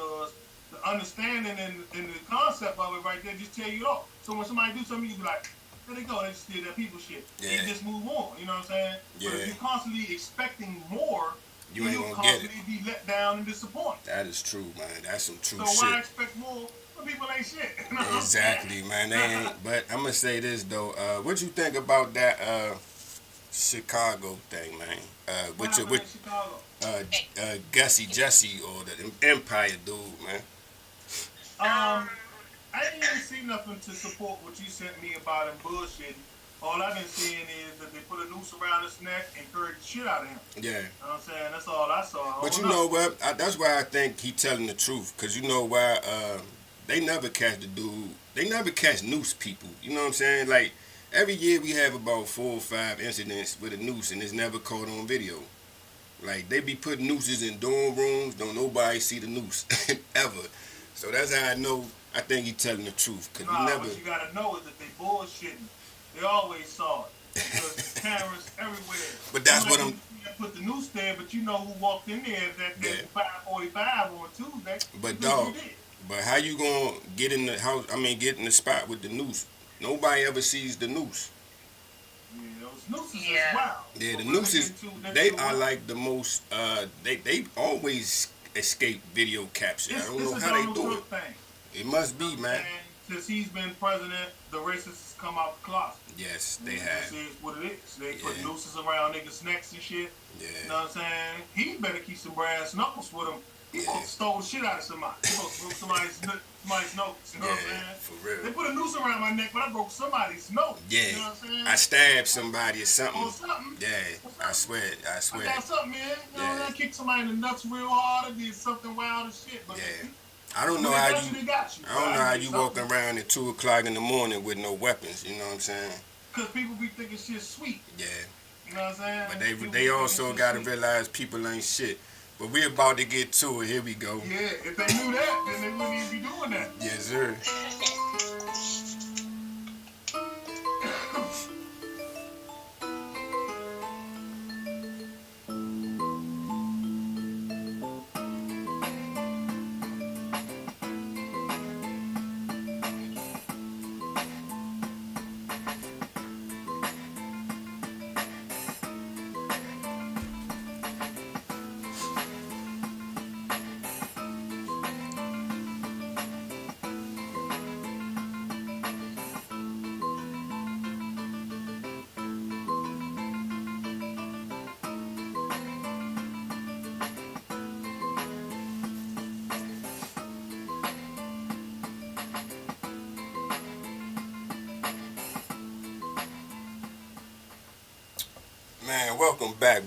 because the understanding and the concept of it right there just tell you it all. So when somebody do something, you be like, there they go, they just did that people shit. Yeah. And you just move on, you know what I'm saying? Yeah. But if you're constantly expecting more, you ain't gonna get it. Be let down and disappointed. That is true, man. That's some true shit. So why expect more when people ain't shit? You know exactly, man. They ain't. But I'm gonna say this though. What you think about that Chicago thing, man? With Chicago? Gussie Jesse or the Empire dude, man. I didn't even see nothing to support what you sent me about him bullshitting. All I've been seeing is that they put a noose around his neck and curved the shit out of him. Yeah. You know what I'm saying? That's all I saw. But you know what? That's why I think he telling the truth. Because you know why? They never catch the dude. They never catch noose people. You know what I'm saying? Like, every year we have about 4 or 5 incidents with a noose and it's never caught on video. Like, they be putting nooses in dorm rooms. Don't nobody see the noose. Ever. So that's how I know. I think he telling the truth. Cause what you gotta know is that they bullshitting. They always saw it. Because cameras everywhere. But that's what I'm. Put the noose there, but you know who walked in there that day 5:45 on Tuesday. But dog, but how you gonna get in the house? I mean, get in the spot with the noose. Nobody ever sees the noose. Yeah, those nooses is wild. Yeah, the nooses. They are like the most. They always escape video capture. I don't know how they do it. Thing. It must be, man. And since he's been president, the racists come out the closet. Yes, they have. This is what it is. They put nooses around niggas' necks and shit. Yeah. You know what I'm saying? He better keep some brass knuckles with him. He stole shit out of somebody. He broke somebody's nose. You know what I'm saying? For real. They put a noose around my neck, but I broke somebody's nose. Yeah. You know what I'm saying? I stabbed somebody or something. Or something. Yeah. I swear. I got something, man. You know, I kicked somebody in the nuts real hard. I did something wild as shit. But I don't know how you walking around at 2 o'clock in the morning with no weapons. You know what I'm saying? Because people be thinking shit sweet. Yeah. You know what I'm saying? But they also got to realize people ain't shit. But we about to get to it. Here we go. Yeah, if they knew that, then they wouldn't even be doing that. Yes, sir. Man,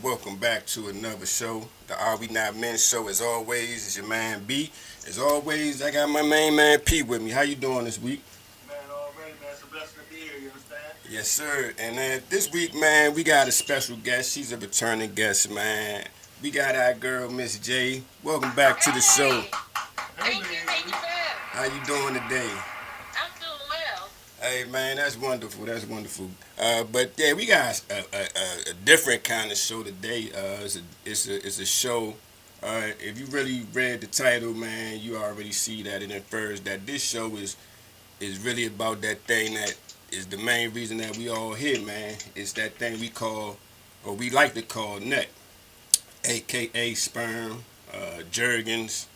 welcome back to another show, the Are We Not Men show. As always, it's your man B. As always, I got my main man P with me. How you doing this week? Man, already, man. It's a blessing to be here, you understand? Yes, sir. And this week, man, we got a special guest. She's a returning guest, man. We got our girl, Miss J. Welcome back to the show. Thank you, sir. How you doing today? I'm doing well. Hey, man, that's wonderful. But yeah, we got a different kind of show today. It's a show. If you really read the title, man, you already see that it infers that this show is really about that thing that is the main reason that we all here, man. It's that thing we call, or we like to call, nut, aka sperm, Jergens.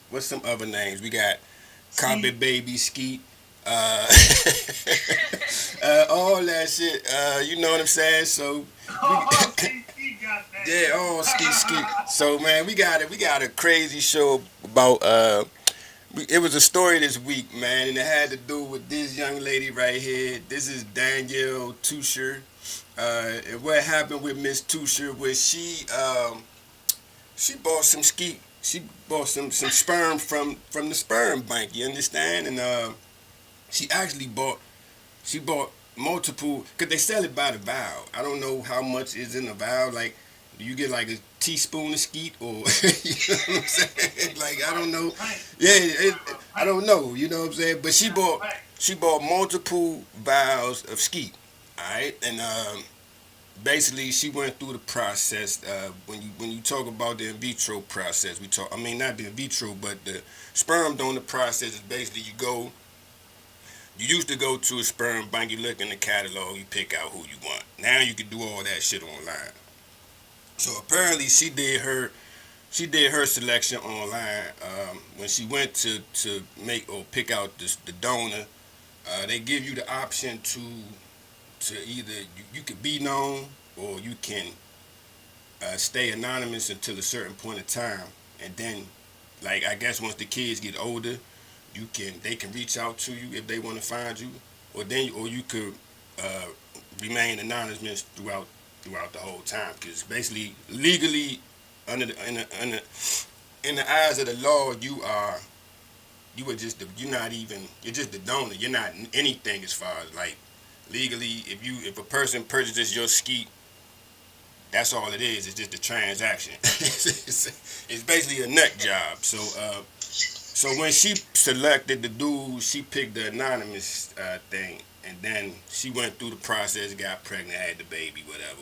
What's some other names? We got carpet baby, skeet. All that shit, you know what I'm saying? So ski. So man, we got a crazy show about it was a story this week, man, and it had to do with this young lady right here. This is Danielle Tusher. And what happened with Miss Tusher was she bought some skeet. She bought some sperm from the sperm bank, you understand? And she actually bought multiple, because they sell it by the vial. I don't know how much is in the vial. Like, do you get like a teaspoon of skeet, or you know what I'm saying? Like, I don't know. Yeah, I don't know. You know what I'm saying? But she bought multiple vials of skeet. All right, and basically she went through the process. When you talk about the in vitro process, I mean not the in vitro, but the sperm donor process is basically you used to go to a sperm bank, you look in the catalog, you pick out who you want. Now you can do all that shit online. So apparently she did her selection online. When she went to make or pick out the donor, they give you the option to either you could be known or you can stay anonymous until a certain point in time, and then, like, I guess once the kids get older, they can reach out to you if they want to find you, or you could remain anonymous throughout the whole time, because basically legally in the eyes of the law you're just the donor. You're not anything as far as, like, legally. If a person purchases your skeet, that's all it is. It's just a transaction. It's basically a nut job. So when she selected the dude, she picked the anonymous thing, and then she went through the process, got pregnant, had the baby, whatever.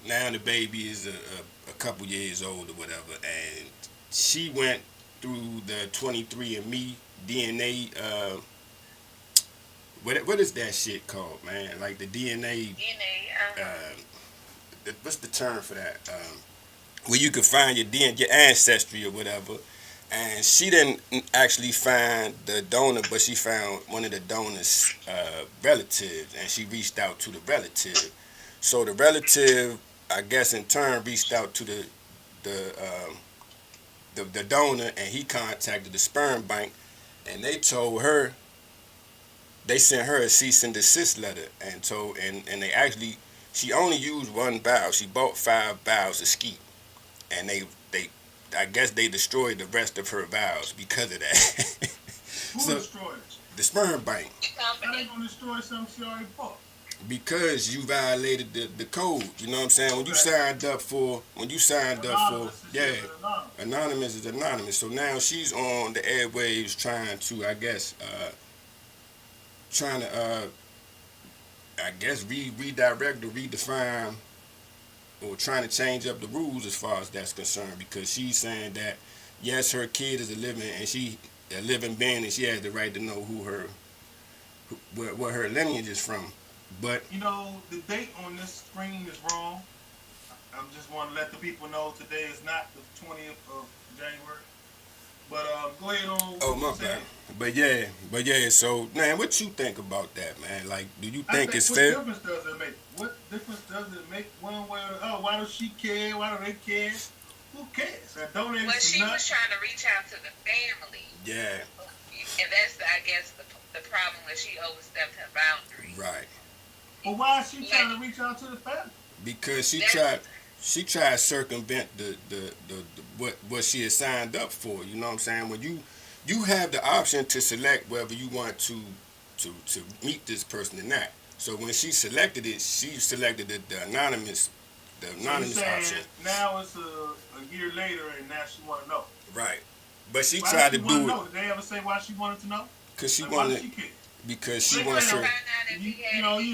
Now the baby is a couple years old or whatever, and she went through the 23andMe DNA. What is that shit called, man? Like the DNA. What's the term for that? Where you can find your ancestry or whatever. And she didn't actually find the donor, but she found one of the donor's relatives, and she reached out to the relative. So the relative, I guess, in turn reached out to the donor, and he contacted the sperm bank, and they sent her a cease and desist letter, and they actually, she only used one vial. She bought 5 vials of skeet, and I guess they destroyed the rest of her vials because of that. Who destroyed it? The sperm bank. How they gonna destroy something she already bought? Because you violated the code. You know what I'm saying? When you signed up for, anonymous is anonymous. So now she's on the airwaves trying to, I guess, redirect or redefine, or trying to change up the rules as far as that's concerned, because she's saying that yes, her kid is a living being, and she has the right to know where her lineage is from. But the date on this screen is wrong. I just want to let the people know today is not the 20th of January. But go ahead on. Oh, my bad. But yeah. So, man, what you think about that, man? Like, do you think it's fair? What difference does it make? What difference does it make one way or the other? Why does she care? Why do they care? Who cares? Well, she was trying to reach out to the family. Yeah. And that's, I guess, the problem, that she overstepped her boundaries. Right. Well, why is she trying to reach out to the family? Because she tried to circumvent the what she had signed up for. You know what I'm saying? When you have the option to select whether you want to meet this person or not. So when she selected it, she selected the anonymous option. Now it's a year later, and now she want to know. Right. But she why tried to do it. Did they ever say why she wanted to know? Because she wanted. Why did she care? Because she wants to. You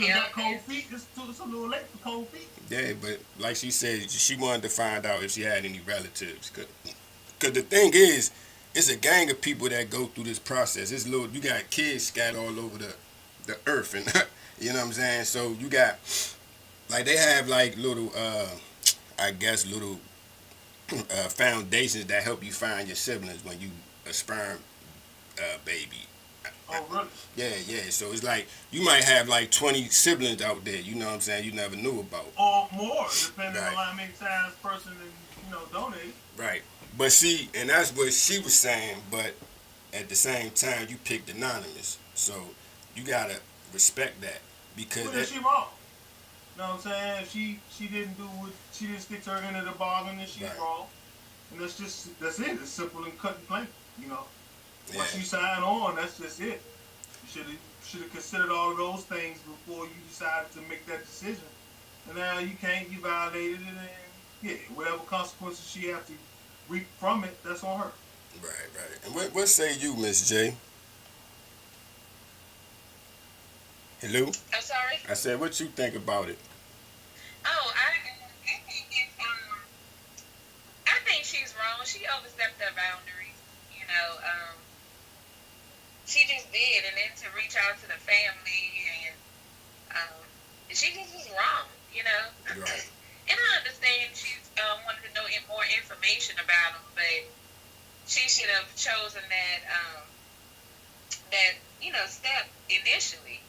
got cold feet. It's a little late for cold feet. Yeah, but like she said, she wanted to find out if she had any relatives. Because the thing is, it's a gang of people that go through this process. You got kids scattered all over the earth, and you know what I'm saying. So you got, like, they have like little, little foundations that help you find your siblings when you a sperm baby. Oh, really? Yeah. So it's like you might have like 20 siblings out there. You know what I'm saying? You never knew about. Or more, depending on how many times person donate. Right. But see, and that's what she was saying. But at the same time, you picked anonymous, so you gotta respect that, because well, she wrong. You know what I'm saying? She didn't stick to her end of the bargain, and she's wrong. And that's it. It's simple and cut and plain. Once you sign on, that's just it. You should have considered all of those things before you decided to make that decision. And now you can't. You violated it, and whatever consequences she has to reap from it, that's on her. Right. And what say you, Miss J? Hello? I'm sorry? I said, what you think about it? Oh, I think it's I think she's wrong. She overstepped her boundaries. You know, she just did, and then to reach out to the family, and um, she just was wrong. You know, Right. and I understand she wanted to know more information about him, but she should have chosen that step initially,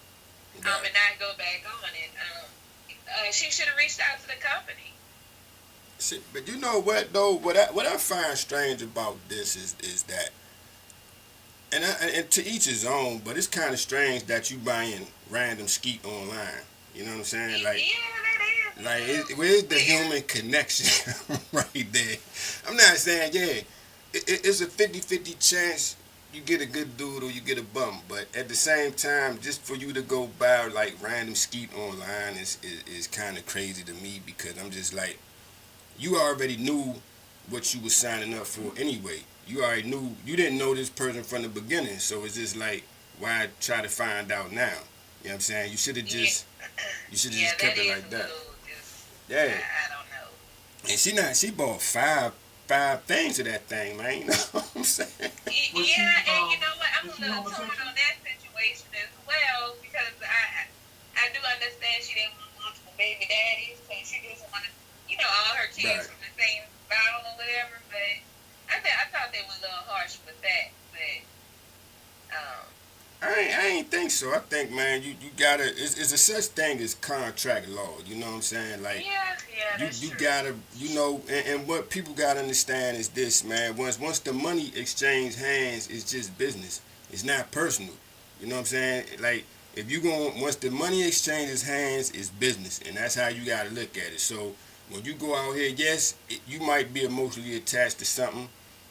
Right. and not go back on it. She should have reached out to the company. See, but you know what though? What I find strange about this is that, and to each his own. But it's kind of strange that you buying random skeet online. You know what I'm saying? Yeah, that is. Where's the human connection right there? I'm not saying, yeah, it's a 50-50 chance you get a good dude or you get a bum. But at the same time, just for you to go buy like random skeet online is kind of crazy to me because I'm just like, you already knew what you were signing up for anyway. You already knew, you didn't know this person from the beginning. So it's just like, why try to find out now? You know what I'm saying? You should have just, Yeah, kept that it is like a that. little just. Yeah. I don't know. And she bought five things of that thing, man. You know what I'm saying? Was Yeah, she, and you know what? I'm a was she little torn homosexual? on that situation as well because I do understand she didn't want multiple baby daddies, so she just wanted all her kids Right. from the same bottle or whatever. But I thought they were a little harsh with that. But um, I ain't think so. I think, man, you gotta. It's a such thing as contract law. You know what I'm saying? Like yeah, that's you true. gotta, and what people gotta understand is this, man. Once the money exchange hands, it's just business. It's not personal. You know what I'm saying? Like if you going once the money exchanges hands, it's business, and that's how you gotta look at it. So when you go out here, yes, you might be emotionally attached to something,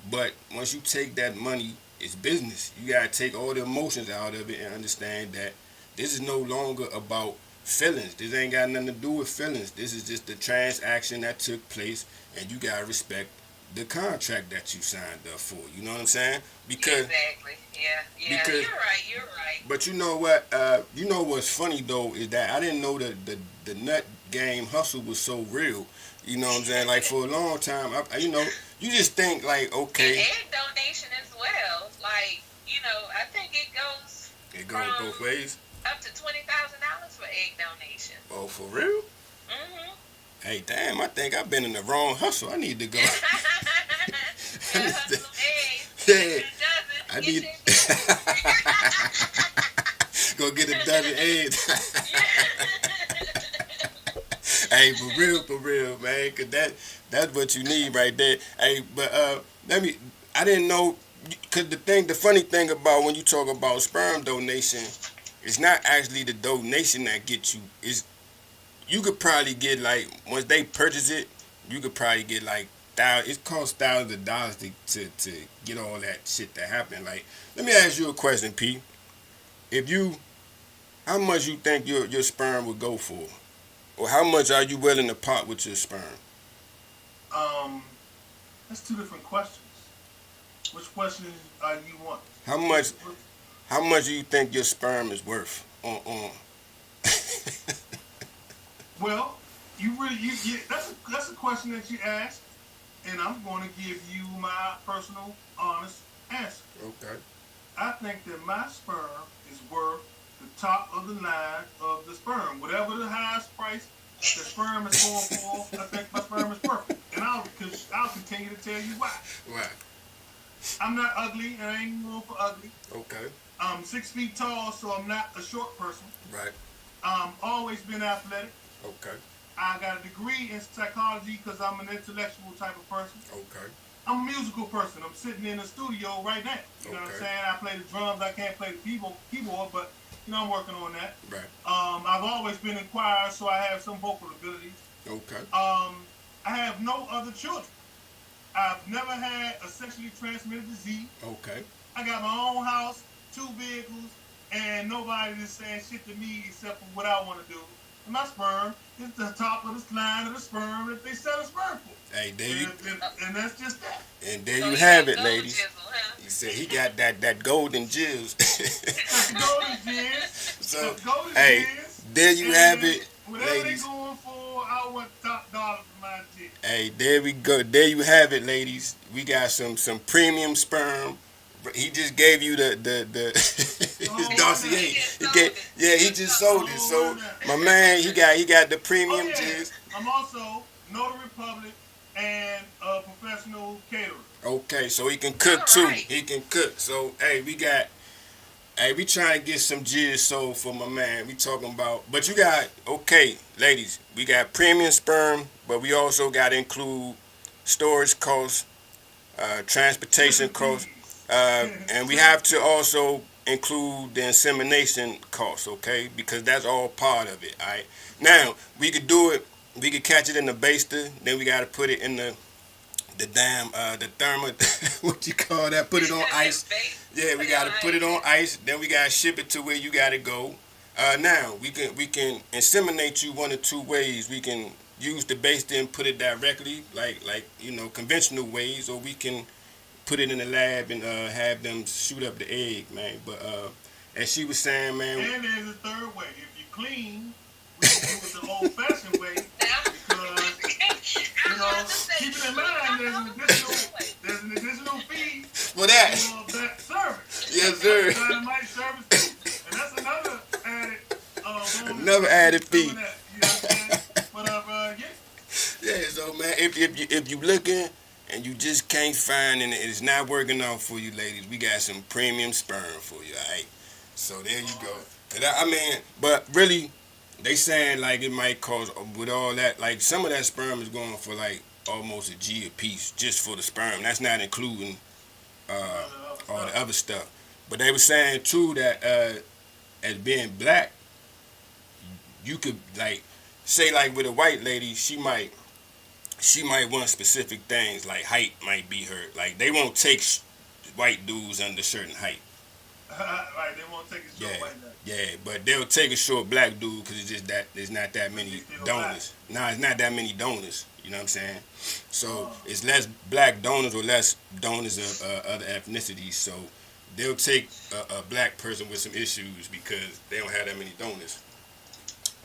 but once you take that money, it's business. You gotta take all the emotions out of it and understand that this is no longer about feelings. This ain't got nothing to do with feelings. This is just the transaction that took place, and you gotta respect the contract that you signed up for. You know what I'm saying? Because Exactly. Yeah. because You're right. but you know what? You know what's funny though is that I didn't know that the nut game hustle was so real. You know what I'm saying? Like for a long time, you just think like, And okay, egg donation as well. Like, I think it goes it goes from both ways. up to $20,000 for egg donation. Oh, for real? Mhm. Hey, damn! I think I've been in the wrong hustle. I need to go. I Yeah, need hustle to- some eggs. Yeah. Get you a dozen. I Get need you go get a dozen eggs. Hey, for real, man, 'cause that's what you need right there. Hey, but I didn't know, cause the funny thing about when you talk about sperm donation, it's not actually the donation that gets you. Is you could probably get like once they purchase it, you could probably get like it costs thousands of dollars to get all that shit to happen. Like, let me ask you a question, P. If you, how much you think your sperm would go for? Or how much are you willing to part with your sperm? That's two different questions. Which questions you want? How much how much do you think your sperm is worth? Well, that's a question that you asked, and I'm going to give you my personal, honest answer. Okay. I think that my sperm is worth the top of the line of the sperm. Whatever the highest price the sperm is going for, I think my sperm is perfect. And I'll continue to tell you why. Right. I'm not ugly, and I ain't going for ugly. Okay. I'm 6 feet tall, so I'm not a short person. Right. Always been athletic. Okay. I got a degree in psychology because I'm an intellectual type of person. Okay. I'm a musical person. I'm sitting in the studio right now. You know what I'm saying? I play the drums. I can't play the keyboard, but I'm working on that. Right. I've always been in choir, so I have some vocal abilities. Okay. I have no other children. I've never had a sexually transmitted disease. Okay. I got my own house, 2 vehicles, and nobody is saying shit to me except for what I want to do. And my sperm is the top of the line of the sperm that they sell a sperm for. Hey, there you and that's just that. and there So you have it, gold ladies. jizzle, huh? He said he got that golden jizz. That's golden jizz. So, That's golden hey, jizz. there you And have it, whatever ladies. they going for, I Hey, there we go. There you have it, ladies. We got some premium sperm. He just gave you the his dossier. He just sold it. So my man, he got the premium jizz. I'm also notary public and a professional caterer. Okay, so he can cook too. He can cook. So we trying to get some jizz sold for my man. We talking about, but you got, okay, ladies, we got premium sperm, but we also got to include storage costs, transportation costs, and we have to also include the insemination costs, okay? Because that's all part of it, all right? Now, we could do it, we could catch it in the baster, then we got to put it in the thermo, what you call that, put it on ice. Yeah, we got to put it on ice, then we got to ship it to where you got to go. Now, we can inseminate you one or two ways. We can use the baster and put it directly, like conventional ways, or we can put it in the lab and have them shoot up the egg, man. But as she was saying, man. And there's a third way. If you clean, we can do it the old-fashioned way. Because, keep in mind, there's an additional fee for that. For that service. Yes, sir. Dynamite service too. And that's another added another added fee. You know what I'm saying? But yeah, so man, if you looking and you just can't find and it's not working out for you, ladies, we got some premium sperm for you, alright? So there you go. But really, they saying like it might cost, with all that, like some of that sperm is going for like almost a G a piece just for the sperm. That's not including all the other stuff. But they were saying too that as being black, you could like say like with a white lady, she might want specific things, like height might be her. Like they won't take white dudes under certain height. Right, they won't take a short white dude. Yeah, but they'll take a short black dude because it's just that there's not that many donors. No, it's not that many donors. You know what I'm saying? So it's less black donors or less donors of other ethnicities. So they'll take a black person with some issues because they don't have that many donors.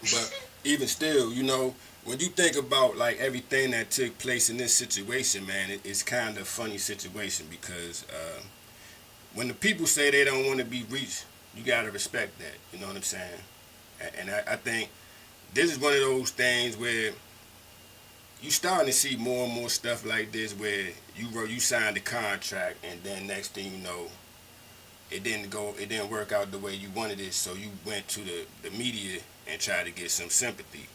But even still, when you think about like everything that took place in this situation, man, it's kind of a funny situation because when the people say they don't want to be reached, you got to respect that. You know what I'm saying? And I think this is one of those things where you starting to see more and more stuff like this where you signed a contract and then next thing you know, it didn't work out the way you wanted it, so you went to the media and tried to get some sympathy,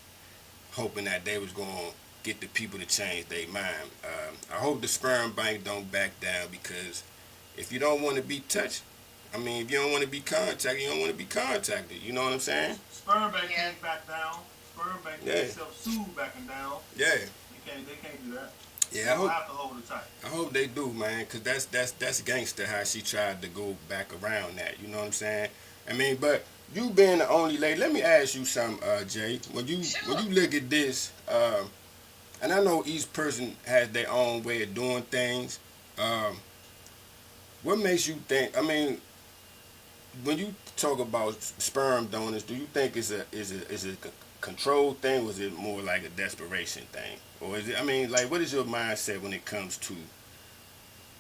hoping that they was going to get the people to change their mind. I hope the sperm bank don't back down, because if you don't want to be touched, if you don't want to be contacted, you don't want to be contacted. You know what I'm saying? Sperm bank can't back down. Sperm bank can self-sue backing down. Yeah. They can't do that. Yeah, I have to hold it tight. I hope they do, man, because that's gangster how she tried to go back around that. You know what I'm saying? But you being the only lady, let me ask you something, Jay. When you look at this, and I know each person has their own way of doing things. What makes you think? When you talk about sperm donors, do you think it's a controlled thing, or is it more like a desperation thing? Or is it, what is your mindset when it comes to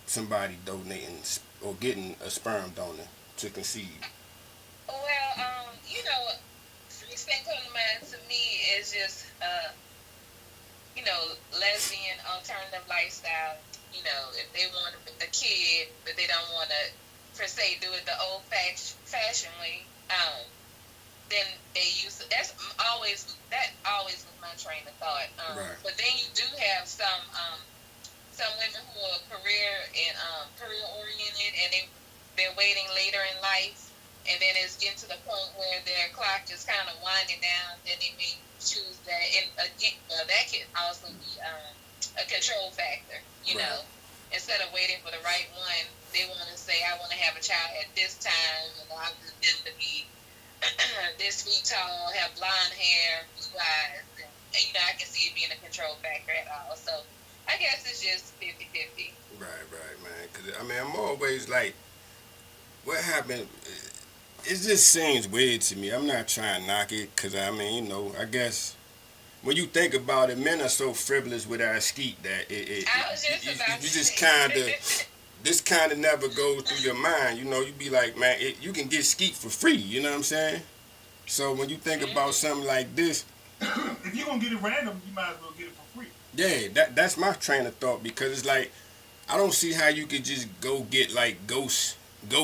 somebody donating or getting a sperm donor to conceive? Well, first thing coming to mind to me is just, lesbian alternative lifestyle. If they want a kid, but they don't want to, per se, do it the old-fashioned way, then they use it. That always was my train of thought. Right. But then you do have some women who are career oriented, and they're waiting later in life, and then it's getting to the point where their clock is kind of winding down. Then they may choose that, and again, that can also be a control factor. Right. Instead of waiting for the right one, they want to say, I want to have a child at this time, and I want them to be this feet tall, have blonde hair, blue eyes, and I can see it being a control factor at all. So I guess it's just 50-50. Right, man. Because I'm always like, what happened? It just seems weird to me. I'm not trying to knock it, because I guess when you think about it, men are so frivolous with our skeet that I was just about you to just say. kind of this kind of never goes through your mind. You know, you be like, man, you can get skeet for free. You know what I'm saying? So when you think about something like this, if you're gonna get it random, you might as well get it for free. yeah, that's my train of thought because it's like I don't see how you could just go get like ghost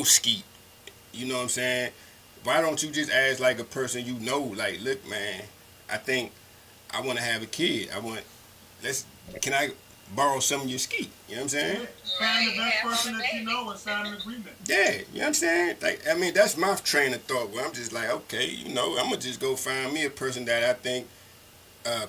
skeet. You know what I'm saying? Why don't you just ask like a person you know, like, look, man, I think I want to have a kid. Can I borrow some of your skeet? You know what I'm saying? Yeah. Find the best person that you know and sign an agreement. Yeah, you know what I'm saying? Like, I mean, that's my train of thought where I'm just like, okay, you know, I'm going to just go find me a person that I think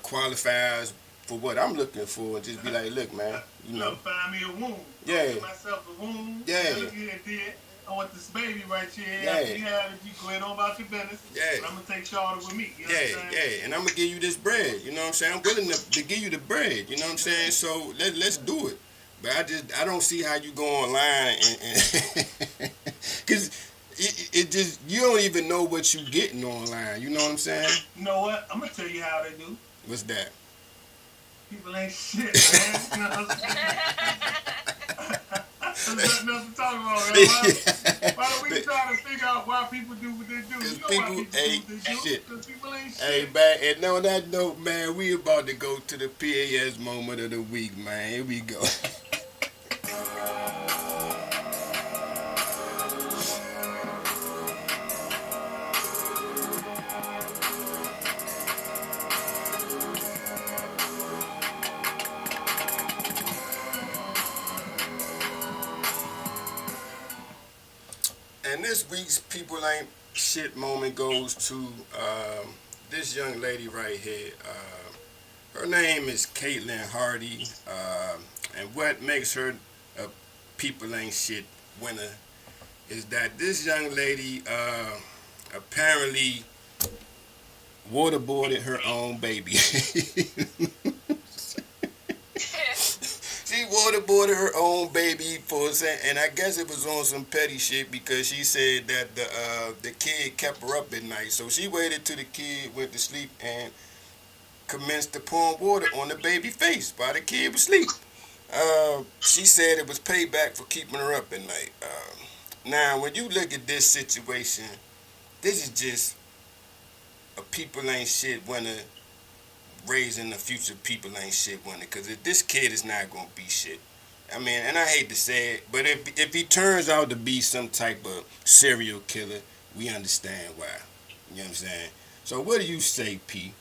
qualifies for what I'm looking for and just be like, look, man, you know. Find me a womb. Yeah. Give myself a womb. Yeah. Look here, dear. I want this baby right here. Yeah. After you have it, you go ahead on about your business. Yeah. But I'm going to take Charlotte with me. You know Yeah, what I'm saying? yeah, and I'm gonna give you this bread. You know what I'm saying? I'm willing to give you the bread. You know what I'm saying? So let's do it. But I don't see how you go online and because it just you don't even know what you getting online. You know what I'm saying? You know what? I'm going to tell you how they do. What's that? People ain't shit, man. You know what I'm saying? There's nothing else to talk about, man. Why don't we try to figure out why people do what they do? You know Because why people people do ain't what they do? shit. Because people ain't shit. Hey, man, and on that note, man, we about to go to the PAS moment of the week, man. Here we go. And this week's People Ain't Shit moment goes to this young lady right here. Her name is Caitlin Hardy. And what makes her a People Ain't Shit winner is that this young lady apparently waterboarded her own baby. She waterboarded her own baby for a second, and I guess it was on some petty shit because she said that the kid kept her up at night. So she waited till the kid went to sleep and commenced to pour water on the baby face while the kid was asleep. She said it was payback for keeping her up at night. Now, when you look at this situation, this is just a People Ain't Shit winner raising the future People Ain't Shit winner, because if this kid is not going to be shit. I mean, and I hate to say it, but if he turns out to be some type of serial killer, we understand why. You know what I'm saying? So what do you say, P,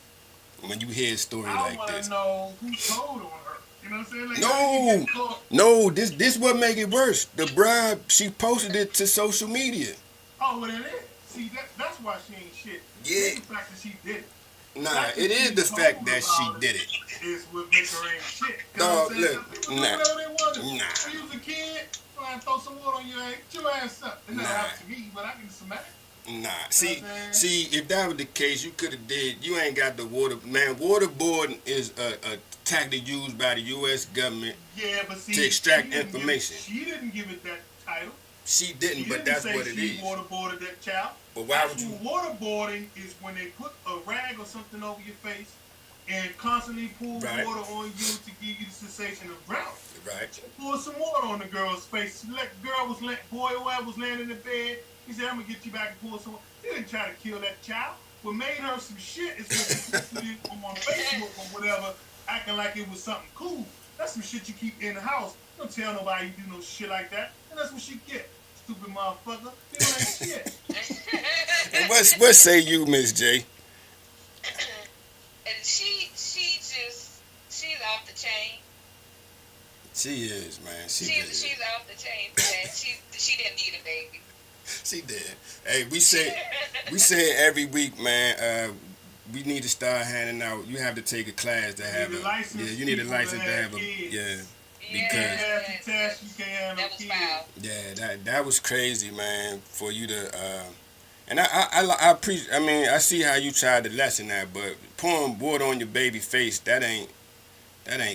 when you hear a story like this? I want to know who told on her. You know what I'm saying? Like, no, this what make it worse. The bride, she posted it to social media. Oh, well, it is. See, that's why she ain't shit. Yeah. It's the fact that she did it. Nah, it is the fact that she did it. Is what makes her ain't shit. No, look, nah. Nah. When you Nah. was a kid, try and throw some water on your ass, get your ass up. It's not up to me, but I can smack it. Nah, see, if that was the case, you could have did. You ain't got the water, man. Waterboarding is a tactic used by the U.S. government to extract information. She didn't give it that title. She didn't, but that's what it is. She waterboarded that child. But why would you? Waterboarding is when they put a rag or something over your face and constantly pour water on you to give you the sensation of drowning. Right. She poured some water on the girl's face. Boy or whoever was laying in the bed. He said, "I'm gonna get you back and pour some water." He didn't try to kill that child. What made her some shit is what she posted on Facebook or whatever, acting like it was something cool. That's some shit you keep in the house. Don't tell nobody you do no shit like that. And that's what she get. Stupid motherfucker. People ain't shit. And what say you, Miss J? And she's off the chain. She is, man. She's off the chain, man. She didn't need a baby. She did. Hey, we say every week, man. We need to start handing out. You have to take a class to have a license. Yeah, you need a license to have a because that was foul. Yeah, that was crazy, man. For you to and I appreciate. I mean, I see how you tried to lessen that, but pouring water on your baby face, that ain't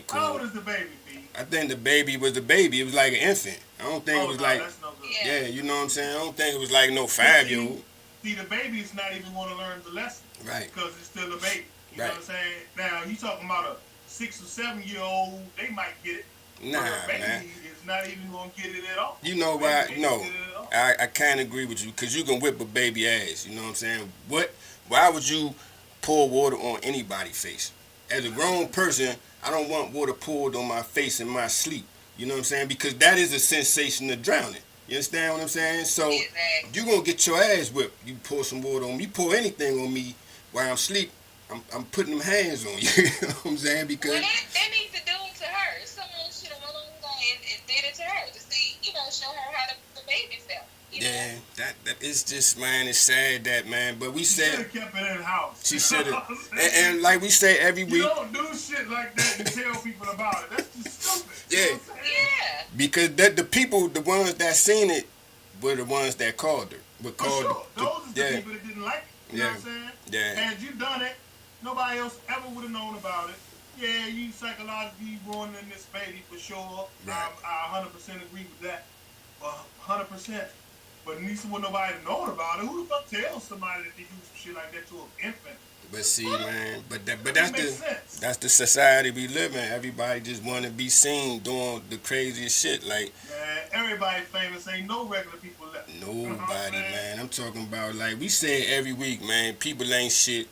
cool. How old is the baby, B? I think the baby was the baby. It was like an infant. I don't think it was like. That's no good. Yeah, you know what I'm saying. I don't think it was like no 5-year-old. See, the baby is not even going to learn the lesson. Right. Because it's still a baby. You know what I'm saying? Now, you talking about a 6 or 7 year old, they might get it. Nah, baby man. is not even going to get it at all. You know why? No, I can't agree with you because you can whip a baby ass. You know what I'm saying? Why would you pour water on anybody's face? As a grown person, I don't want water poured on my face in my sleep. You know what I'm saying? Because that is a sensation of drowning. You understand what I'm saying? So you're going to get your ass whipped. You pour some water on me. You pour anything on me while I'm asleep, I'm putting them hands on you. You know what I'm saying? Because they need to do it to her. Someone should have went on and did it to her to see, show her how the baby felt. Yeah, that it's just, man, it's sad that, man. But we said she should have kept it in the house. She should have, and like we say every week, you don't do shit like that and tell people about it. That's just stupid. Yeah, you know what I'm saying? Because the people, the ones that seen it, were the ones that called her. Those are the people that didn't like it. You know what I'm saying? Yeah. Had you done it, nobody else ever would have known about it. Yeah, you psychologically ruining this baby for sure. Right. I 100% agree with that. 100%. But at least when nobody known about it, who the fuck tells somebody that they do some shit like that to an infant? But see, man, but that's the society we live in. Everybody just want to be seen doing the craziest shit. Like, man, everybody famous. Ain't no regular people left. Nobody, man. I'm talking about, like we say every week, man. People ain't shit,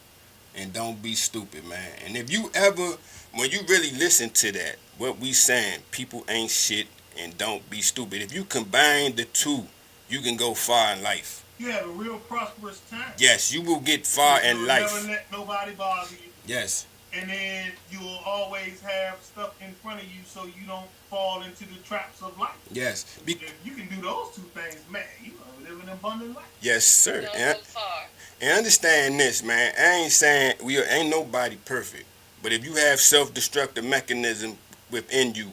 and don't be stupid, man. And if you ever, when you really listen to that, what we saying, people ain't shit and don't be stupid. If you combine the two, you can go far in life. You have a real prosperous time. Yes, you will get far in life. Never let nobody bother you. Yes. And then you will always have stuff in front of you so you don't fall into the traps of life. Yes. If you can do those two things, man, you live an abundant life. Yes, sir. And understand this, man. I ain't saying ain't nobody perfect. But if you have self-destructive mechanism within you,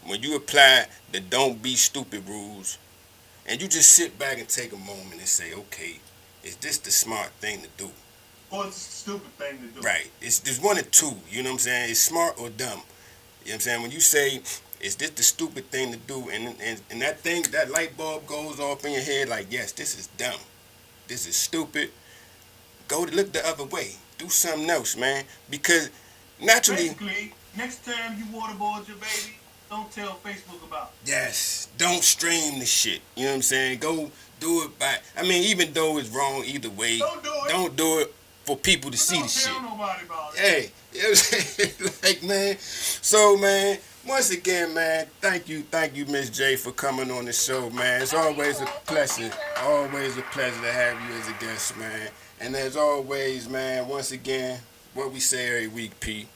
when you apply the don't be stupid rules, and you just sit back and take a moment and say, okay, is this the smart thing to do? Or it's a stupid thing to do. Right. There's one or two, you know what I'm saying? It's smart or dumb. You know what I'm saying? When you say, is this the stupid thing to do? And that thing, that light bulb goes off in your head like, yes, this is dumb. This is stupid. Go look the other way. Do something else, man. Because naturally... Basically, next time you waterboard your baby, don't tell Facebook about it. Yes. Don't stream the shit. You know what I'm saying? Go do it by... I mean, even though it's wrong either way, don't do it for people to see the shit. Don't tell nobody about it. Hey, you know what I'm saying? Like, man. So, man, once again, man, thank you, Miss J, for coming on the show, man. It's always a pleasure. Always a pleasure to have you as a guest, man. And as always, man, once again, what we say every week, P.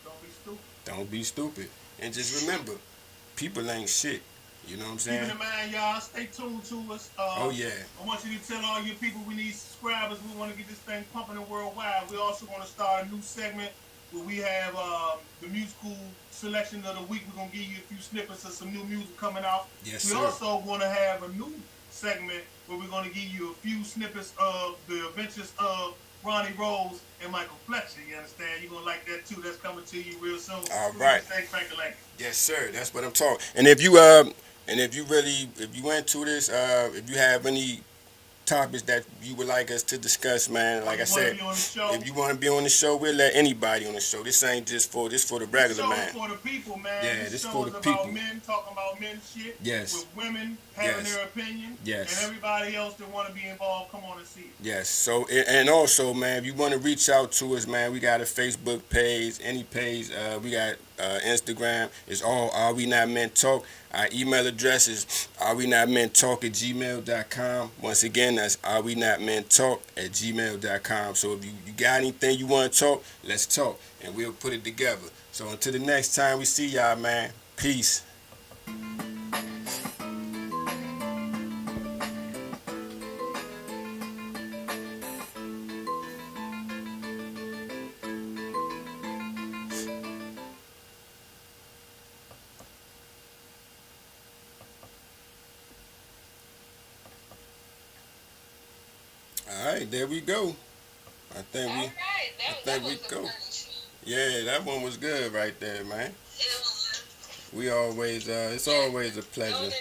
Don't be stupid. Don't be stupid. And just remember, people ain't shit. You know what I'm saying? Keep in mind, y'all, stay tuned to us. Oh, yeah. I want you to tell all your people we need subscribers. We want to get this thing pumping and worldwide. We also want to start a new segment where we have the musical selection of the week. We're going to give you a few snippets of some new music coming out. Yes, we sir. also want to have a new segment where we're going to give you a few snippets of the adventures of Ronnie Rose and Michael Fletcher. You understand? You're going to like that, too. That's coming to you real soon. All right. Like yes, sir. That's what I'm talking. And if you into this, if you have any topics that you would like us to discuss, man, like I said, if you want to be on the show, we'll let anybody on the show. This ain't just for the regular man. This for the people, man. Yeah, this for the people. About men talking about men shit. Yes. With women having their opinion. Yes. And everybody else that want to be involved, come on and see it. Yes. So, and also, man, if you want to reach out to us, man, we got a Facebook page, any page. We got Instagram. It's all Are We Not Men Talk. Our email address is arewenomentalk@gmail.com. Once again, that's arewenomentalk@gmail.com. So if you got anything you want to talk, let's talk, and we'll put it together. So until the next time we see y'all, man, peace. All right, there we go. I think we go. Yeah, that one was good right there, man. We always, it's always a pleasure.